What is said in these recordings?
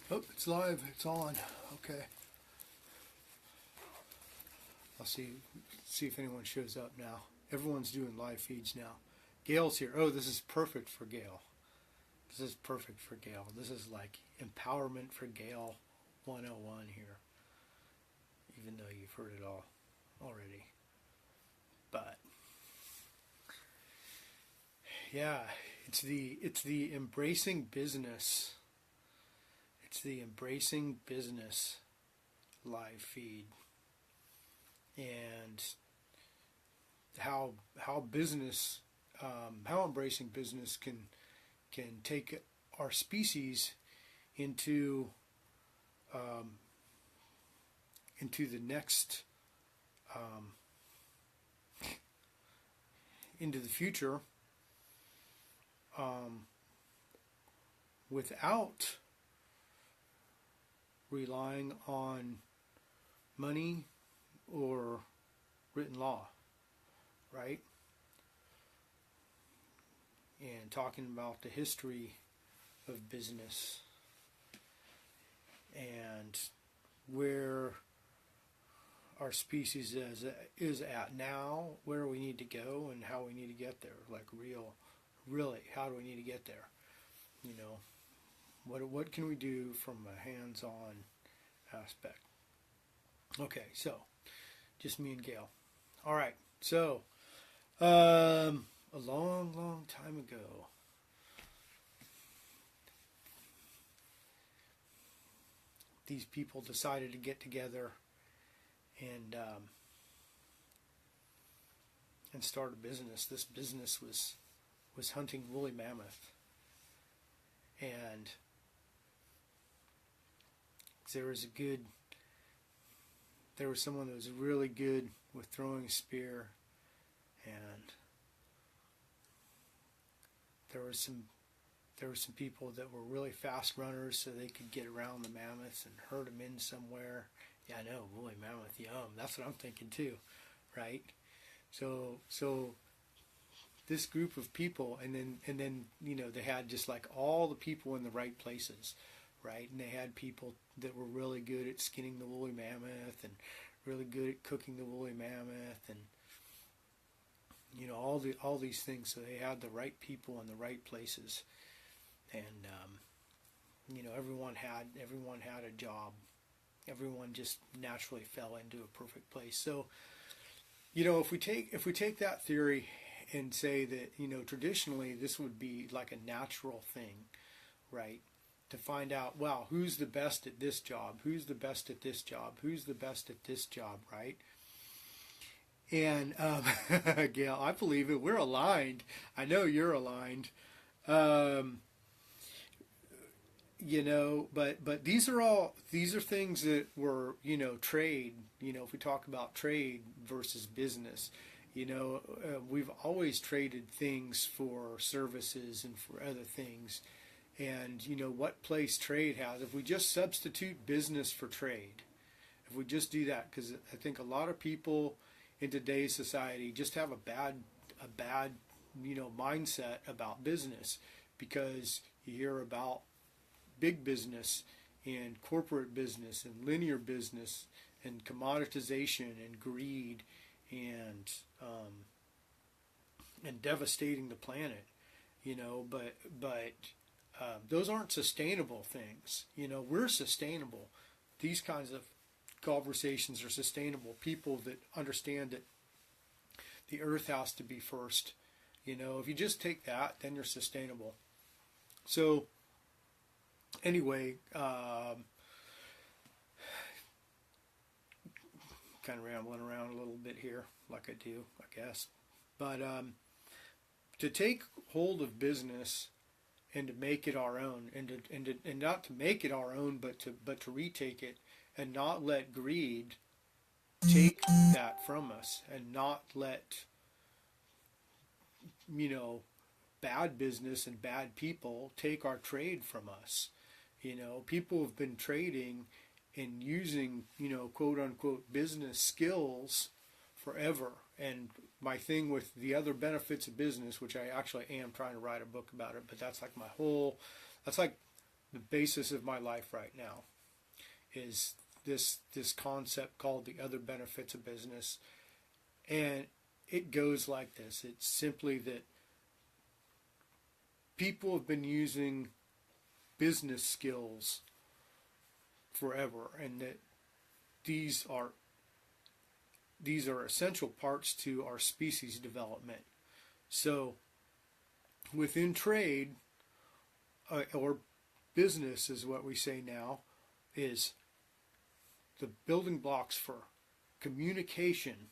Oh, it's live. It's on. Okay. I'll see if anyone shows up now. Everyone's doing live feeds now. Gail's here. Oh, this is perfect for Gail. This is perfect for Gail. This is like empowerment for Gail 101 here. Even though you've heard it all already. But yeah, it's the embracing business. It's the embracing business live feed. And how business, how embracing business can take our species into the next into the future without relying on money or written law, right? And talking about the history of business and where our species is at now, where we need to go, and how we need to get there. Like really, how do we need to get there? You know, what can we do from a hands-on aspect? Okay, so just me and Gail. All right, so a long time ago, these people decided to get together and start a business. This business was hunting woolly mammoth, and there was someone that was really good with throwing a spear, and there were some people that were really fast runners, so they could get around the mammoths and herd them in somewhere. Yeah, I know, woolly mammoth, yum. That's what I'm thinking too, right? So this group of people, and then they had just like all the people in the right places, right? And they had people that were really good at skinning the woolly mammoth and really good at cooking the woolly mammoth, and all these things. So they had the right people in the right places, and everyone had a job. Everyone just naturally fell into a perfect place. So if we take that theory and say that traditionally this would be like a natural thing, right? To find out, wow, who's the best at this job? Who's the best at this job? Who's the best at this job, right? And Gail, I believe it. We're aligned. I know you're aligned. But these are things that were trade. If we talk about trade versus business, we've always traded things for services and for other things. And what place trade has, if we just substitute business for trade, if we just do that, because I think a lot of people in today's society just have a bad mindset about business, because you hear about big business and corporate business and linear business and commoditization and greed and devastating the planet, but those aren't sustainable things. We're sustainable. These kinds of conversations are sustainable. People that understand that the earth has to be first. If you just take that, then you're sustainable. So anyway, kind of rambling around a little bit here, like I do, I guess. But to take hold of business and to make it our own, and not to make it our own, but to retake it, and not let greed take that from us, and not let bad business and bad people take our trade from us. People have been trading and using quote unquote business skills forever. And my thing with the other benefits of business, which I actually am trying to write a book about it, but that's like the basis of my life right now is this concept called the other benefits of business. And it goes like this. It's simply that people have been using business skills forever, and that these are essential parts to our species development. So within trade, or business is what we say now, is the building blocks for communication,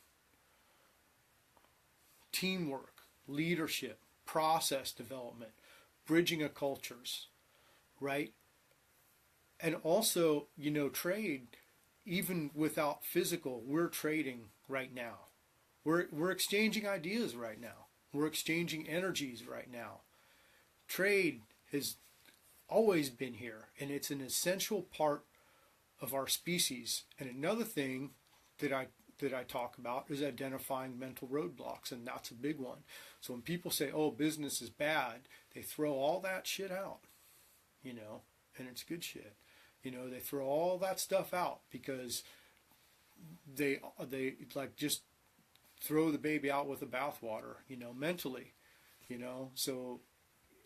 teamwork, leadership, process development, bridging of cultures, right? And also, trade, even without physical, we're trading right now. We're exchanging ideas right now. We're exchanging energies right now. Trade has always been here, and it's an essential part of our species. And another thing that I talk about is identifying mental roadblocks, and that's a big one. So when people say, "Oh, business is bad," they throw all that shit out, and it's good shit. They throw all that stuff out because they like just throw the baby out with the bathwater, mentally, So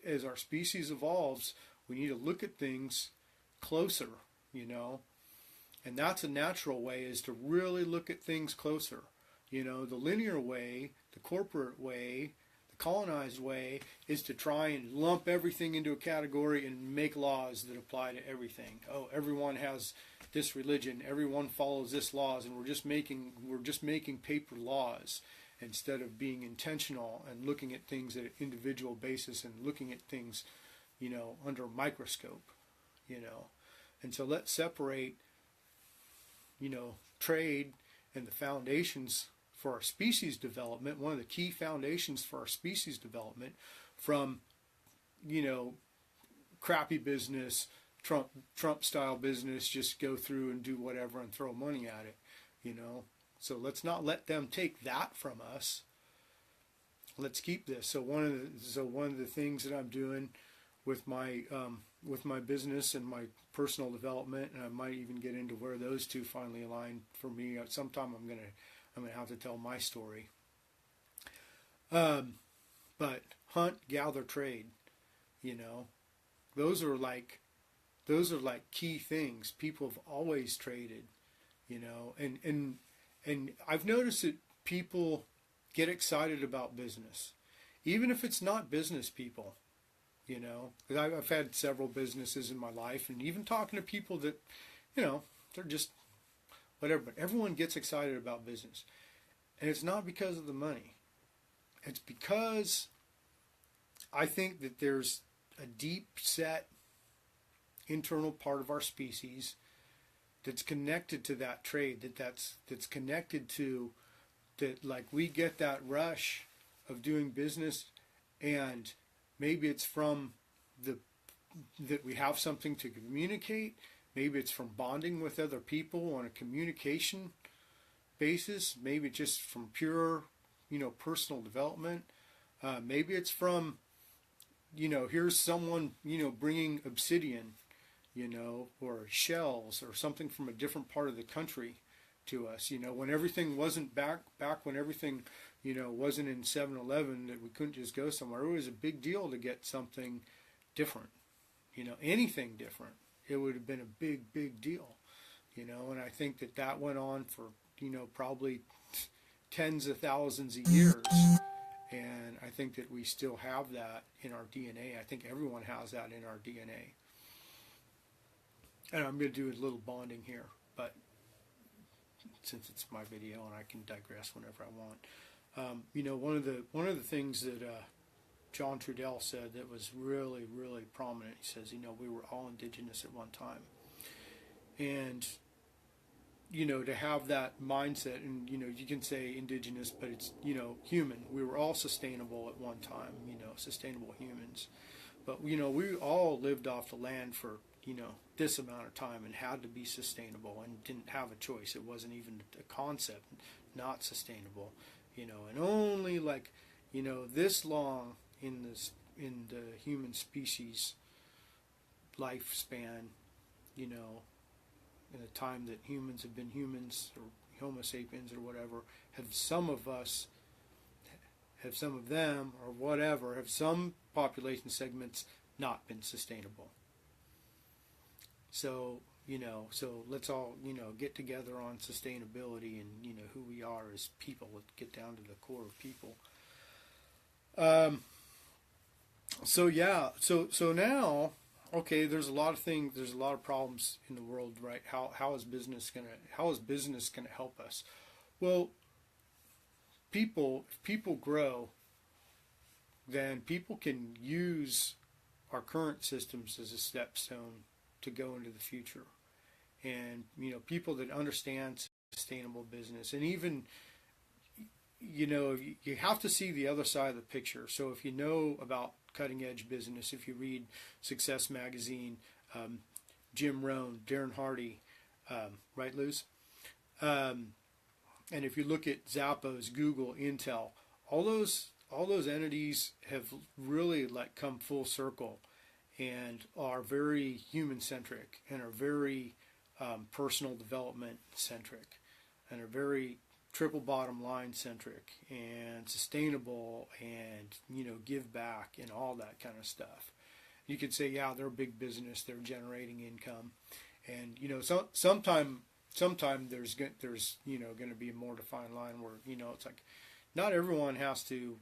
as our species evolves, we need to look at things closer, and that's a natural way, is to really look at things closer. The linear way, the corporate way, the colonized way is to try and lump everything into a category and make laws that apply to everything. Oh, everyone has this religion, everyone follows this laws, and we're just making paper laws instead of being intentional and looking at things at an individual basis and looking at things, under a microscope, And so let's separate, trade and the foundations for our species development, one of the key foundations for our species development, from, crappy business, Trump style business, just go through and do whatever and throw money at it, So let's not let them take that from us. Let's keep this. So one of the things that I'm doing with my business and my personal development, and I might even get into where those two finally align for me. Sometime I'm gonna have to tell my story. But hunt, gather, trade. Those are like key things. People have always traded. And I've noticed that people get excited about business, even if it's not business people. Because I've had several businesses in my life, and even talking to people that, they're just whatever. But everyone gets excited about business, and it's not because of the money. It's because I think that there's a deep set internal part of our species that's connected to that trade, that's connected to that. Like, we get that rush of doing business, and maybe it's from that we have something to communicate. Maybe it's from bonding with other people on a communication basis. Maybe it's just from pure, personal development. Maybe it's from, here's someone, bringing obsidian, or shells or something from a different part of the country to us. When everything wasn't back when everything, wasn't in 7-Eleven, that we couldn't just go somewhere. It was a big deal to get something different, anything different. It would have been a big, big deal, and I think that went on for, probably tens of thousands of years. And I think that we still have that in our DNA. I think everyone has that in our DNA. And I'm going to do a little bonding here, but since it's my video and I can digress whenever I want. One of the things that John Trudell said that was really, really prominent, he says, we were all indigenous at one time. And, to have that mindset, and, you can say indigenous, but it's, human. We were all sustainable at one time, sustainable humans. But, we all lived off the land for, this amount of time and had to be sustainable and didn't have a choice. It wasn't even a concept, not sustainable, and only this long in the human species lifespan, you know, in the time that humans have been humans, or Homo sapiens or whatever, have some of them, or whatever, have some population segments not been sustainable. So, you know, so let's all, you know, get together on sustainability and, you know, who we are as people. Let's get down to the core of people. So yeah, so now, okay, there's a lot of things, there's a lot of problems in the world, right? How is business gonna help us? Well, if people grow, then people can use our current systems as a stepstone to go into the future. And, you know, people that understand sustainable business, and even, you know, you have to see the other side of the picture. So if you know about cutting edge business, if you read Success Magazine, Jim Rohn, Darren Hardy, right, Luz? And if you look at Zappos, Google, Intel, all those entities have really like come full circle and are very human centric and are very personal development centric and are very triple bottom line centric and sustainable and, you know, give back and all that kind of stuff. You could say, yeah, they're a big business, they're generating income, and, you know, sometime there's you know, going to be a more defined line where, you know, it's like not everyone has to,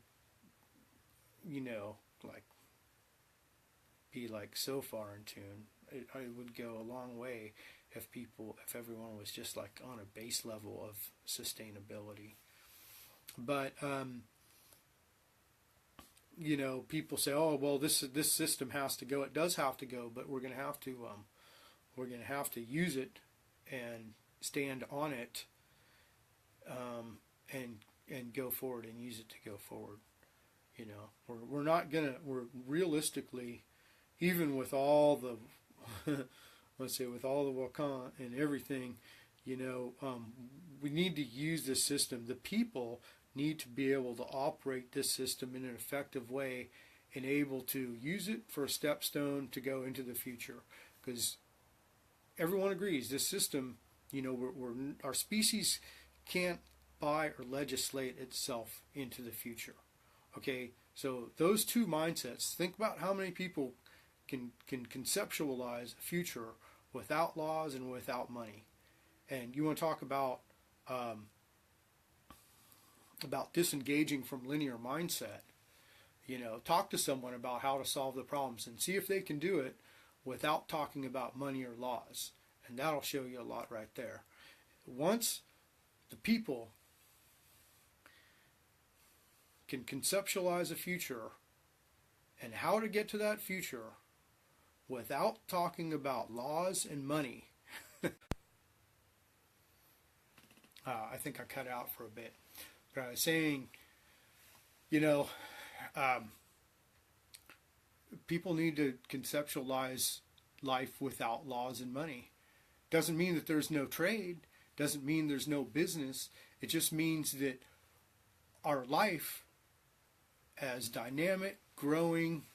you know, like be like so far in tune. It would go a long way if everyone was just like on a base level of sustainability. But you know, people say, oh well, this system has to go. It does have to go, but we're going to have to use it and stand on it, and go forward and use it to go forward. You know, we're realistically, even with all the let's say with all the Wakan and everything, you know, we need to use this system. The people need to be able to operate this system in an effective way and able to use it for a stepstone to go into the future. Because everyone agrees this system, you know, our species can't buy or legislate itself into the future. Okay, so those two mindsets, think about how many people can conceptualize a future without laws and without money. And you want to talk about disengaging from linear mindset. You know, talk to someone about how to solve the problems and see if they can do it without talking about money or laws. And that'll show you a lot right there. Once the people can conceptualize a future and how to get to that future without talking about laws and money. I think I cut out for a bit. But I was saying, you know, people need to conceptualize life without laws and money. Doesn't mean that there's no trade. Doesn't mean there's no business. It just means that our life as dynamic, growing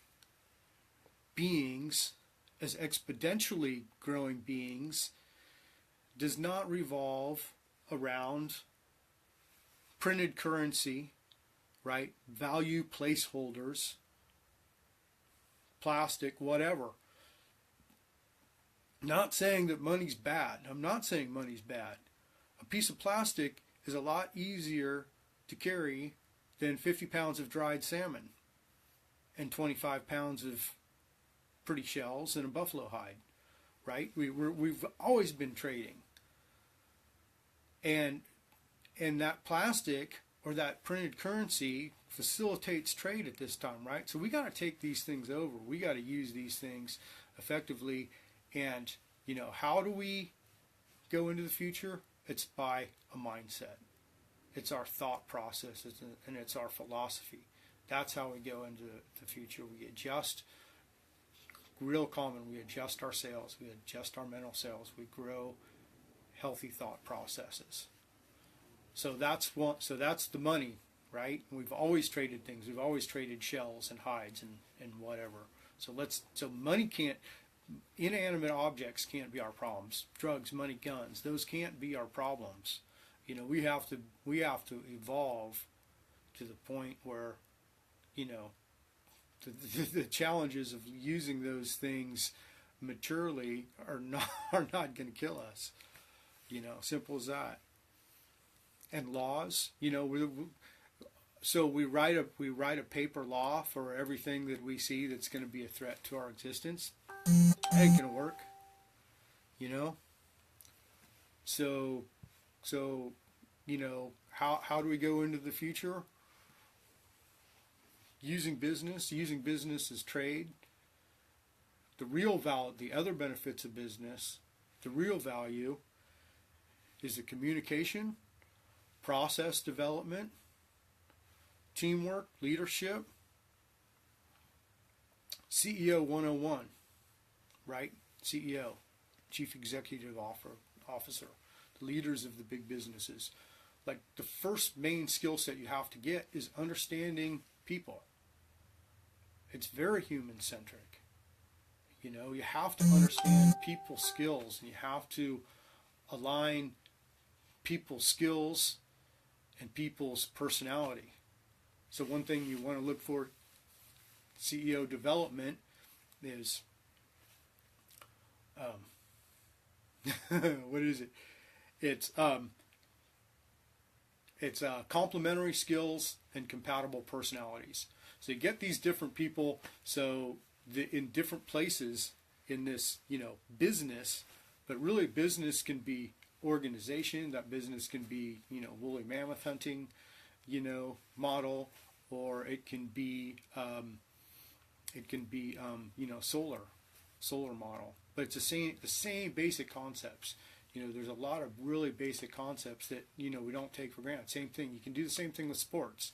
beings, as exponentially growing beings, does not revolve around printed currency, right? Value placeholders, plastic, whatever. Not saying that money's bad. I'm not saying money's bad. A piece of plastic is a lot easier to carry than 50 pounds of dried salmon and 25 pounds of pretty shells and a buffalo hide, right? We've always been trading. And that plastic or that printed currency facilitates trade at this time, right? So we got to take these things over. We got to use these things effectively. And, you know, how do we go into the future? It's by a mindset. It's our thought process, and it's our philosophy. That's how we go into the future. We adjust, real common, we adjust our sales, we adjust our mental sales, we grow healthy thought processes. So that's the money, right? We've always traded things. We've always traded shells and hides and whatever. So money can't, inanimate objects can't be our problems. Drugs, money, guns, those can't be our problems. You know, we have to evolve to the point where, you know, the challenges of using those things maturely are not going to kill us. You know, simple as that. And laws, you know, so we write a paper law for everything that we see that's going to be a threat to our existence. That ain't going to work. You know. So you know, how do we go into the future? Using business as trade. The real value, the other benefits of business, the real value is the communication, process development, teamwork, leadership, CEO 101, right? CEO, Chief Executive Officer, the leaders of the big businesses. Like the first main skill set you have to get is understanding people. It's very human-centric. You know, you have to understand people's skills, and you have to align people's skills and people's personality. So one thing you want to look for CEO development is, what is it? It's complementary skills and compatible personalities. So you get these different people, so in different places in this, you know, business, but really business can be organization, that business can be, you know, woolly mammoth hunting, you know, model, or it can be, you know, solar model. But it's the same basic concepts. You know, there's a lot of really basic concepts that, you know, we don't take for granted. Same thing. You can do the same thing with sports,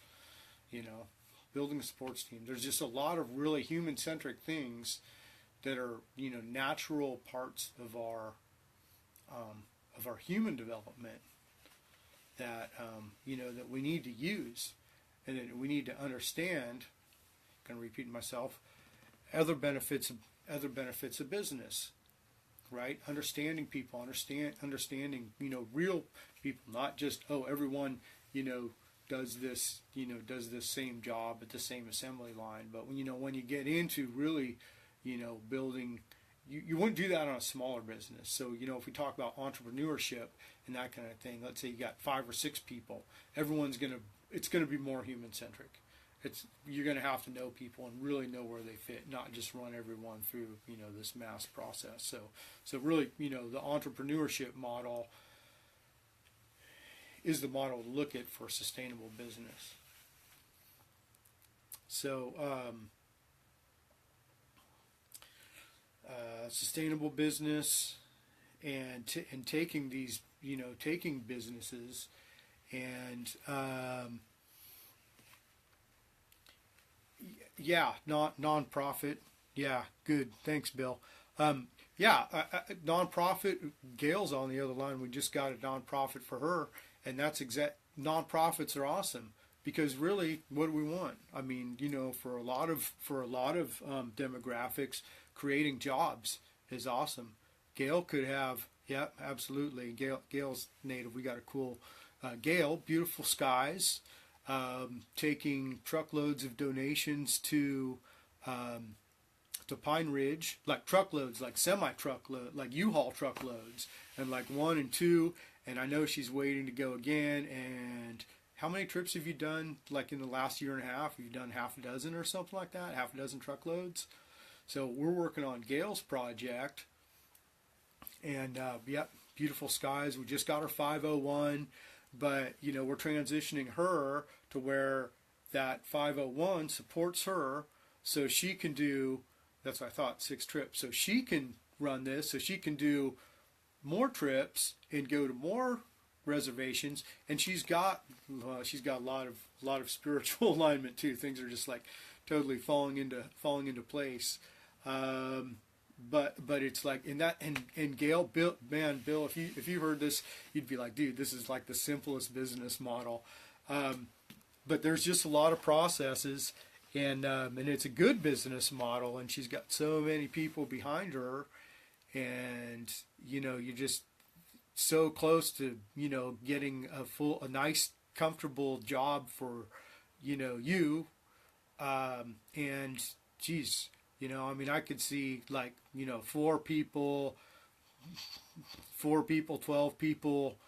you know, building a sports team. There's just a lot of really human-centric things that are, you know, natural parts of our human development that, you know, that we need to use and that we need to understand. I'm going to repeat myself. Other benefits of business. Right? Understanding people, understanding, you know, real people, not just, oh, everyone, you know, does this same job at the same assembly line. But when, you know, when you get into really, you know, building, you wouldn't do that on a smaller business. So, you know, if we talk about entrepreneurship and that kind of thing, let's say you got 5 or 6 people, it's going to be more human centric. You're going to have to know people and really know where they fit, not just run everyone through, you know, this mass process. So really, you know, the entrepreneurship model is the model to look at for sustainable business. So sustainable business and taking these, you know, taking businesses and yeah, non-profit. Yeah, good. Thanks, Bill. Non-profit. Gail's on the other line. We just got a non-profit for her, and that's non-profits are awesome because really, what do we want? I mean, you know, for a lot of demographics, creating jobs is awesome. Gail could have. Yeah, absolutely. Gail's native. We got a cool Gail. Beautiful skies. Taking truckloads of donations to Pine Ridge, like truckloads, like semi-truckload, like U-Haul truckloads, and like 1 and 2. And I know she's waiting to go again. And how many trips have you done? Like in the last year and a half, have you done half a dozen or something like that? Half a dozen truckloads. So we're working on Gail's project. And yep, beautiful skies. We just got her 501. But, you know, we're transitioning her to where that 501 supports her so she can do, that's what I thought, 6 trips. So she can run this, so she can do more trips and go to more reservations. And she's got a lot of spiritual alignment too. Things are just like totally falling into place. But it's like in that and Gail, Bill, if you heard this, you'd be like, dude, this is like the simplest business model. But there's just a lot of processes, and it's a good business model, and she's got so many people behind her, and you're just so close to getting a nice comfortable job for you, and geez, I mean, I could see like four people, 12 people,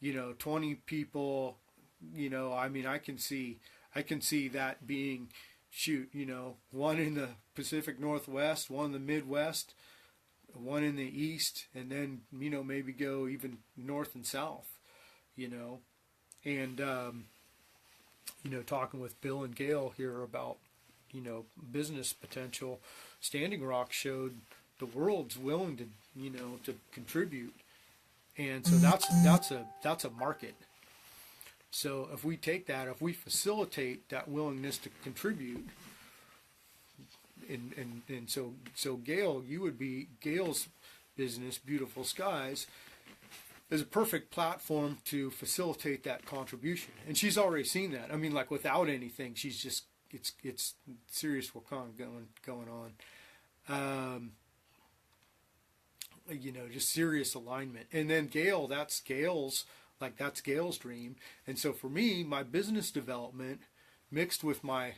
20 people, I mean, I can see that being, shoot, one in the Pacific Northwest, one in the Midwest, one in the East, and then, maybe go even north and south, and, talking with Bill and Gail here about, business potential. Standing Rock showed the world's willing to, to contribute. And so that's a market. So if we take that, if we facilitate that willingness to contribute, and so Gail, you would be Gail's business, Beautiful Skies, is a perfect platform to facilitate that contribution. And she's already seen that. I mean, like without anything, she's just it's serious work going on. Just serious alignment. And then Gail, that's Gail's dream. And so for me, my business development mixed with my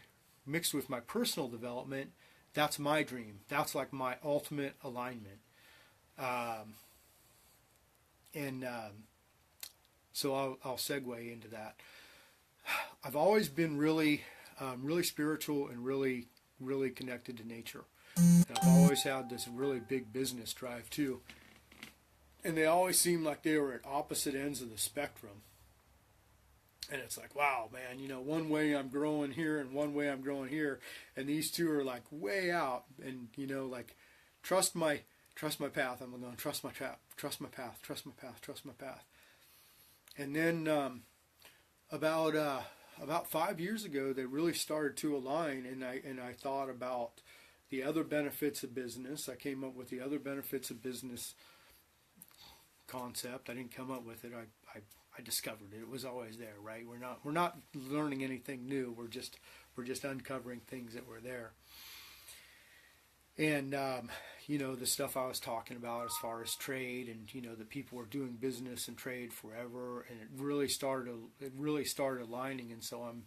personal development, that's my dream. That's like my ultimate alignment. So I'll segue into that. I've always been really spiritual and really connected to nature. And I've always had this really big business drive too. And they always seemed like they were at opposite ends of the spectrum. And it's like, wow, man, one way I'm growing here and one way I'm growing here. And these two are like way out. And, like, trust my path. I'm going to trust my path, trust my path, trust my path, trust my path. And then about 5 years ago, they really started to align. And I thought about the other benefits of business. I came up with the other benefits of business concept. I didn't come up with it. I discovered it. It was always there, right? We're not learning anything new. We're just uncovering things that were there. And the stuff I was talking about as far as trade, and the people were doing business and trade forever, and it really started aligning. And so I'm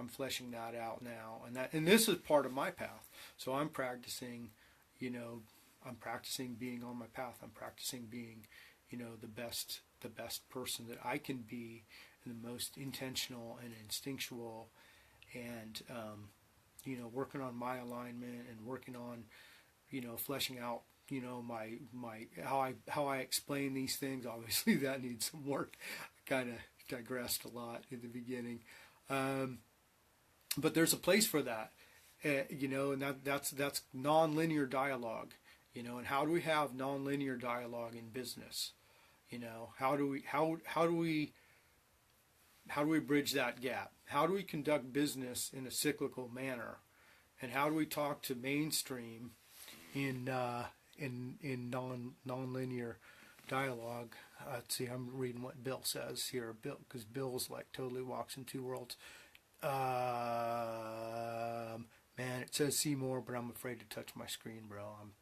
fleshing that out now, and this is part of my path. So I'm practicing, I'm practicing being on my path. I'm practicing being, the best person that I can be, and the most intentional and instinctual, and working on my alignment and working on, fleshing out, my how I explain these things. Obviously, that needs some work. I kind of digressed a lot in the beginning. But there's a place for that, and that's nonlinear dialogue, and how do we have nonlinear dialogue in business? How do we bridge that gap? How do we conduct business in a cyclical manner, and how do we talk to mainstream in nonlinear dialogue? Let's see, I'm reading what Bill says here. Bill, because Bill's like totally walks in two worlds. Man, it says see more, but I'm afraid to touch my screen, bro. I'm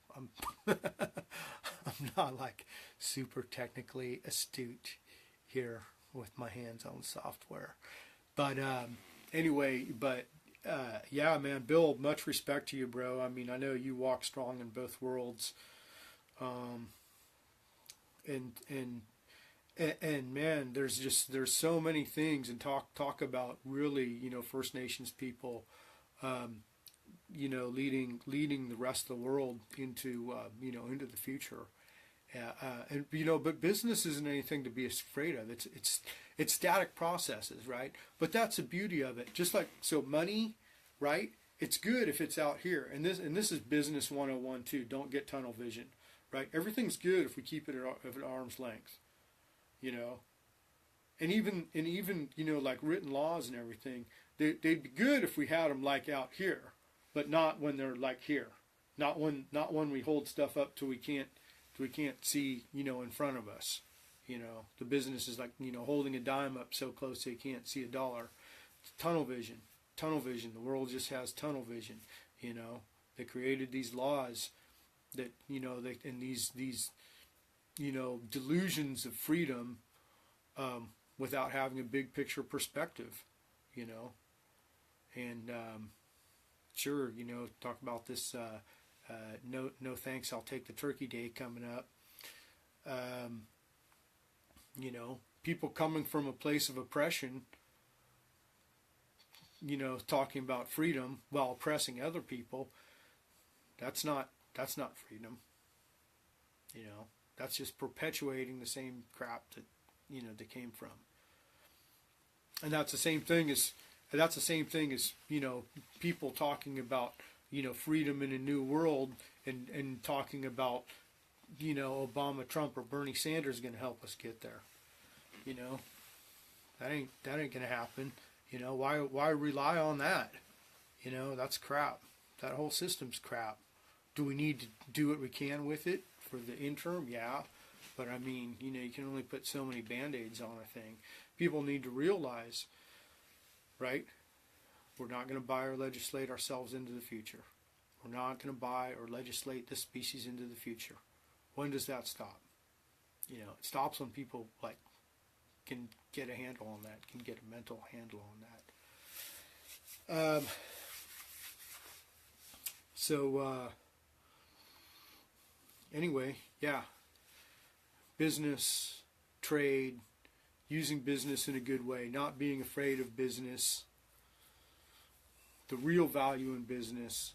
I'm not like super technically astute here with my hands on software. But anyway, yeah, man, Bill, much respect to you, bro. I mean, I know you walk strong in both worlds. And man, there's so many things, and talk about really, First Nations people, leading the rest of the world into into the future. And but business isn't anything to be afraid of. It's static processes, right? But that's the beauty of it. Just like so, money, right? It's good if it's out here. And this is business 101 too. Don't get tunnel vision, right? Everything's good if we keep it at arm's length, And even like written laws and everything, they'd be good if we had them like out here, but not when they're like here. Not when we hold stuff up till we can't see, in front of us. The business is like, holding a dime up so close they can't see a dollar. It's tunnel vision. tunnel vision. The world just has tunnel vision. You know, they created these laws that, you know, and these you know, delusions of freedom without having a big picture perspective. You know, and sure, you know, talk about this. No thanks, I'll take the turkey day coming up. You know, people coming from a place of oppression, you know, talking about freedom while oppressing other people, that's not freedom. You know, that's just perpetuating the same crap that, you know, they came from. And that's the same thing as you know, people talking about, you know, freedom in a new world and talking about, you know, Obama, Trump, or Bernie Sanders going to help us get there. You know, that ain't going to happen. You know, why rely on that? You know, that's crap. That whole system's crap. Do we need to do what we can with it for the interim? Yeah. But I mean, you know, you can only put so many Band-Aids on a thing. People need to realize, right? We're not going to buy or legislate ourselves into the future. We're not going to buy or legislate this species into the future. When does that stop? You know, it stops when people like can get a handle on that, can get a mental handle on that. Anyway, yeah, business, trade, using business in a good way, not being afraid of business. The real value in business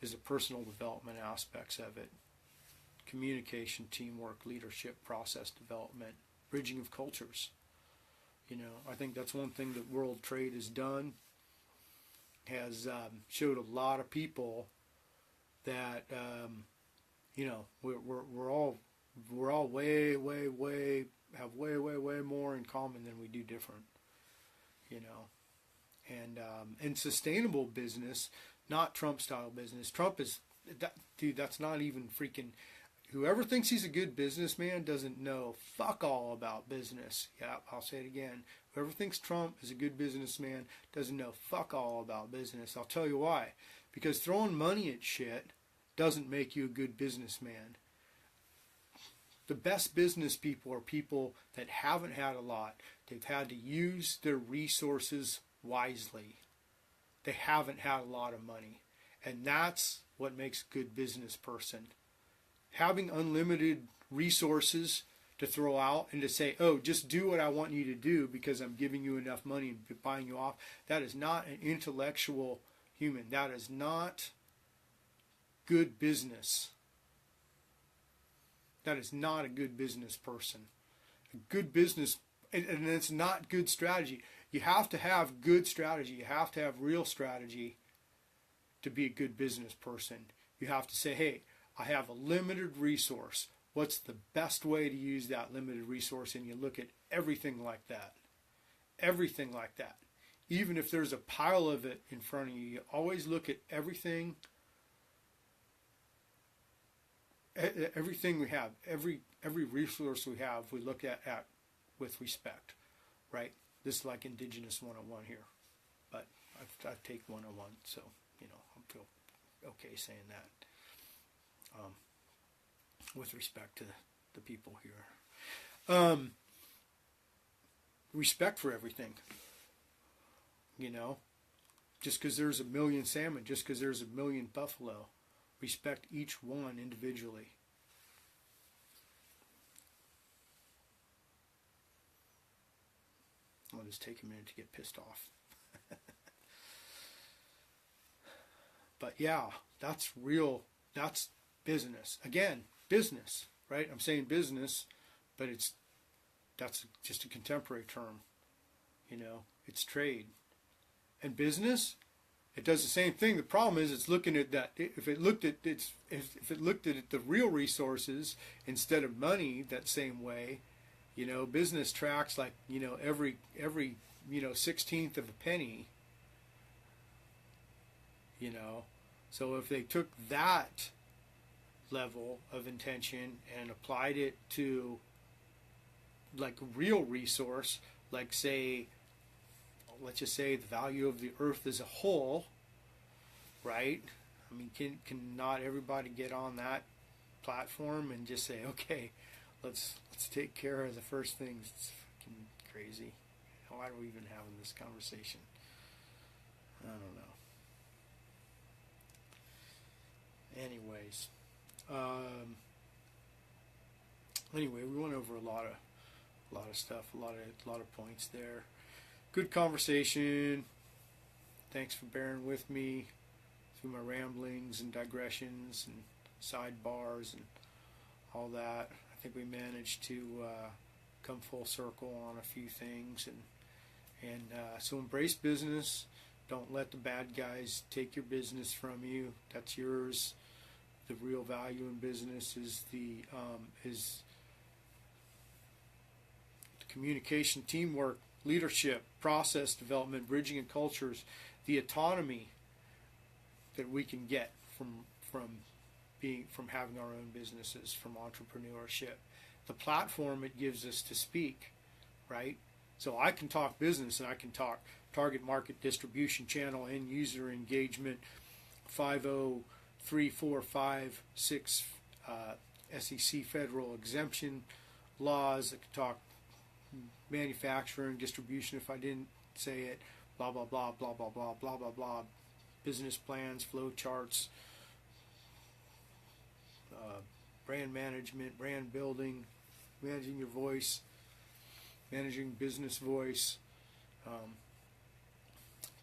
is the personal development aspects of it. Communication, teamwork, leadership, process development, bridging of cultures. You know, I think that's one thing that World Trade has done, has showed a lot of people that, you know, we're all way have way more in common than we do different. You know, and sustainable business, not Trump style business. Trump is dude. That's not even freaking. Whoever thinks he's a good businessman doesn't know fuck all about business. Yeah, I'll say it again. Whoever thinks Trump is a good businessman doesn't know fuck all about business. I'll tell you why. Because throwing money at shit doesn't make you a good businessman. The best business people are people that haven't had a lot. They've had to use their resources wisely. They haven't had a lot of money. And that's what makes a good business person. Having unlimited resources to throw out and to say, oh, just do what I want you to do because I'm giving you enough money and buying you off, that is not an intellectual human. That is not good business. That is not a good business person. A good business, and it's not good strategy. You have to have good strategy. You have to have real strategy to be a good business person. You have to say, hey, I have a limited resource. What's the best way to use that limited resource? And you look at everything like that. Everything like that. Even if there's a pile of it in front of you, you always look at everything we have, every resource we have, we look at with respect, right? This is like Indigenous 101 here, but I take 101, so, you know, I feel okay saying that. With respect to the people here. Respect for everything. You know, just because there's a million salmon, just because there's a million buffalo, respect each one individually. I'll just take a minute to get pissed off. But yeah, that's real, that's business. Again, business, right? I'm saying business, but that's just a contemporary term. You know, it's trade. And business, it does the same thing. The problem is it's looking at that. If it looked at the real resources instead of money that same way, you know, business tracks like, you know, every 16th of a penny. You know, so if they took that level of intention and applied it to like a real resource, like say let's just say the value of the earth as a whole, right? I mean, can not everybody get on that platform and just say, okay, let's take care of the first things? It's fucking crazy. Why are we even having this conversation? I don't know. Anyways, anyway, we went over a lot of stuff, a lot of points there. Good conversation. Thanks for bearing with me through my ramblings and digressions and sidebars and all that. I think we managed to come full circle on a few things, and so embrace business. Don't let the bad guys take your business from you. That's yours. The real value in business is the communication, teamwork, leadership, process development, bridging of cultures, the autonomy that we can get from having our own businesses, from entrepreneurship, the platform it gives us to speak, right? So I can talk business, and I can talk target market, distribution channel, end user engagement, 50345 SEC federal exemption laws. I can talk manufacturing, distribution if I didn't say it, blah, blah, blah, blah, blah, blah, blah, blah, blah, business plans, flow charts, brand management, brand building, managing your voice, managing business voice,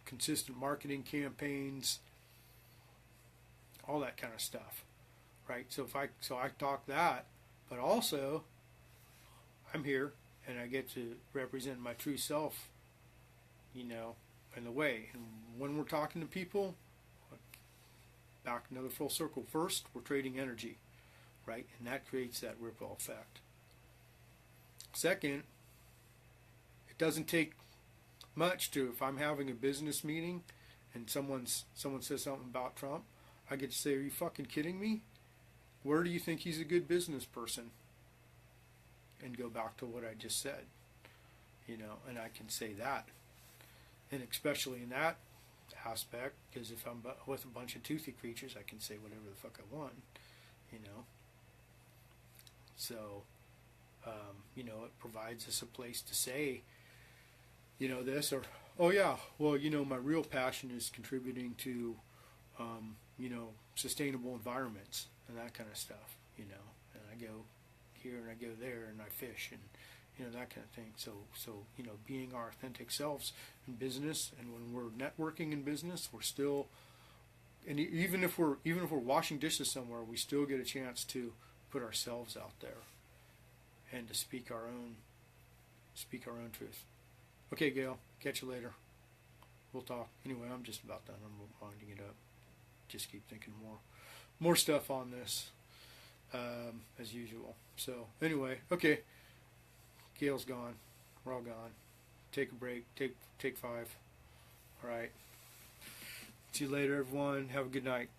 consistent marketing campaigns, all that kind of stuff, right? So I talk that, but also I'm here and I get to represent my true self, in the way. And when we're talking to people, back another full circle. First, we're trading energy, right? And that creates that ripple effect. Second, it doesn't take much to, if I'm having a business meeting and someone says something about Trump, I get to say, are you fucking kidding me? Where do you think he's a good business person? And go back to what I just said, and I can say that. And especially in that aspect, because if I'm with a bunch of toothy creatures, I can say whatever the fuck I want, So, it provides us a place to say, this, or, oh yeah, well, my real passion is contributing to, sustainable environments and that kind of stuff, and I go here and I go there and I fish and, that kind of thing. So, being our authentic selves in business, and when we're networking in business, we're still, and even if we're washing dishes somewhere, we still get a chance to put ourselves out there and to speak our own truth. Okay, Gail, catch you later. We'll talk. Anyway, I'm just about done. I'm winding it up. Just keep thinking more stuff on this, as usual. So anyway, okay. Gail's gone. We're all gone. Take a break. Take 5. All right. See you later, everyone. Have a good night.